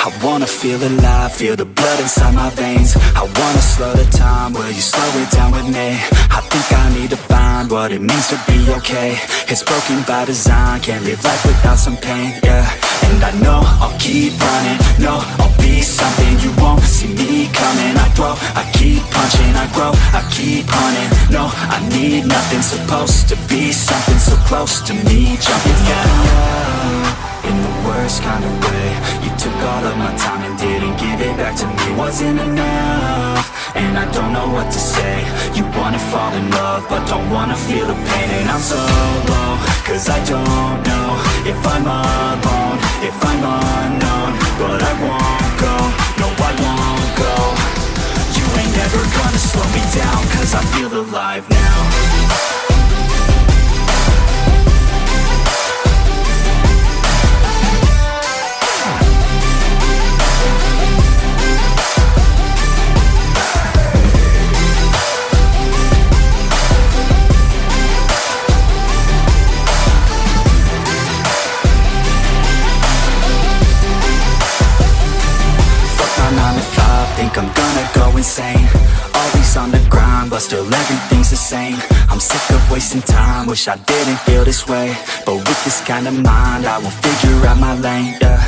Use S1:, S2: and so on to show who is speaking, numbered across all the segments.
S1: I wanna feel alive, feel the blood inside my veins. I wanna slow the time, will you slow it down with me? I think I need to find what it means to be okay. It's broken by design, can't live life without some pain, yeah. And I know I'll keep running, no, I'll be something you won't see me coming. I throw, I keep punching, I grow, I keep hunting. No, I need nothing, supposed to be something so close to me. Jumping out in the worst kind of way. You took all of my time and didn't give it back to me. Wasn't enough, and I don't know what to say. You wanna fall in love, but don't wanna feel the pain. And I'm so low, cause I don't know if I'm alone, if I'm unknown. But I won't go, no I won't go. You ain't never gonna slow me down, cause I feel alive now. Think I'm gonna go insane. Always on the grind, but still everything's the same. I'm sick of wasting time, wish I didn't feel this way. But with this kind of mind, I will figure out my lane, yeah.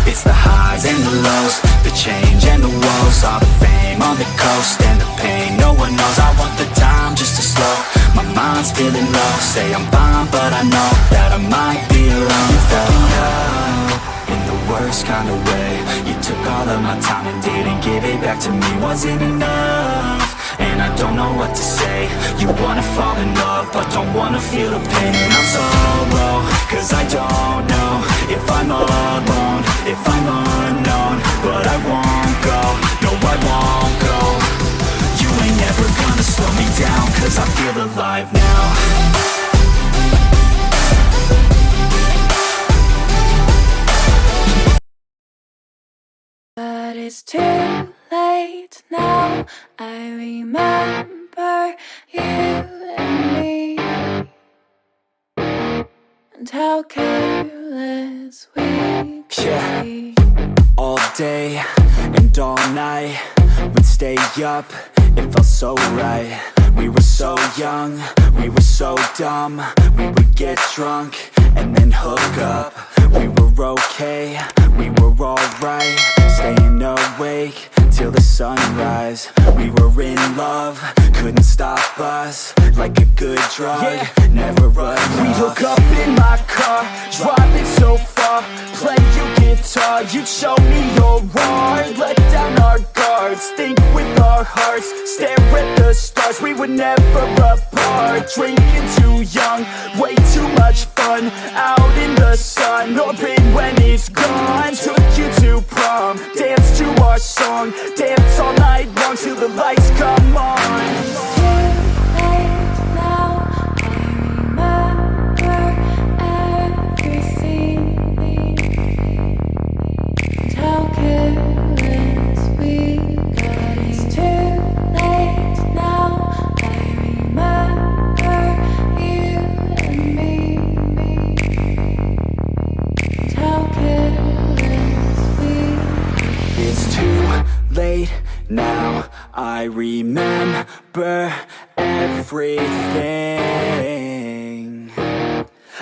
S1: It's the highs and the lows, the change and the woes. All the fame on the coast and the pain no one knows. I want the time just to slow, my mind's feeling low. Say I'm fine, but I know that I might be alone. You felt me out in the worst kind of way. You took all of my time and didn't give it back to me. Wasn't enough, and I don't know what to say. You wanna fall in love, but don't wanna feel the pain. And I'm so low, cause I don't know if I'm alone, if I'm unknown. But I won't go, no I won't go. You ain't never gonna slow me down, cause I feel alive now.
S2: But it's too late now. I remember you and me, and how careless we could be.
S1: All day and all night, we'd stay up, it felt so right. We were so young, we were so dumb. We would get drunk and then hook up. We were okay, we were alright. Staying awake till the sunrise. We were in love, couldn't stop us. Like a good drug, never run.
S3: We'd hook up in my car, driving so far. Play you guitar, you'd show me your art. Let down our guards, think with our hearts. Stare at the stars, we were never apart. Drinking too young, way too much fun. Out in the sun, open when it's gone. Took you to prom, dance to our song. Dance all night long till the lights come on.
S1: Now I remember everything,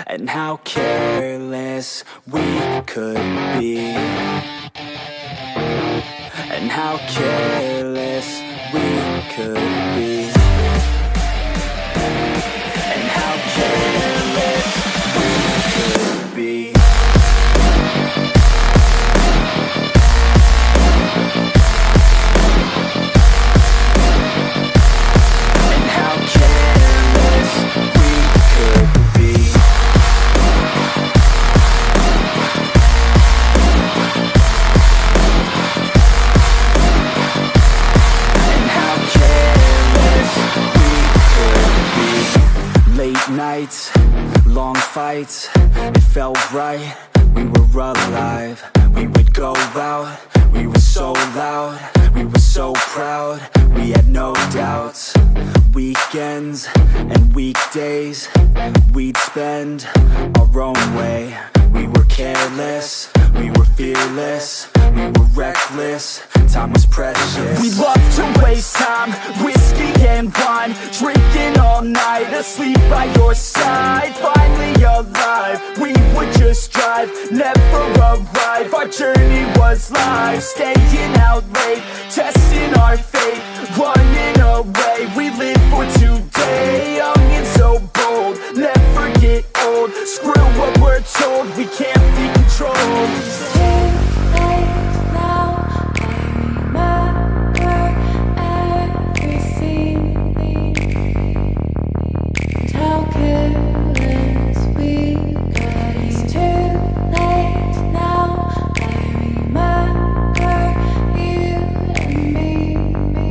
S1: and how careless we could be, and how careless we could be, and how careless we could be. Nights, long fights, it felt right, we were alive. We would go out, we were so loud, we were so proud, we had no doubts. Weekends and weekdays, we'd spend our own way. We were careless, we were fearless, we were restless, time was precious.
S3: We loved to waste time, whiskey and wine, drinking all night, asleep by your side. Finally alive, we would just drive, never arrive. Our journey was life, staying out late, testing our fate, running away. We live for today, young and so bold, never get old. Screw what we're told, we can't be controlled.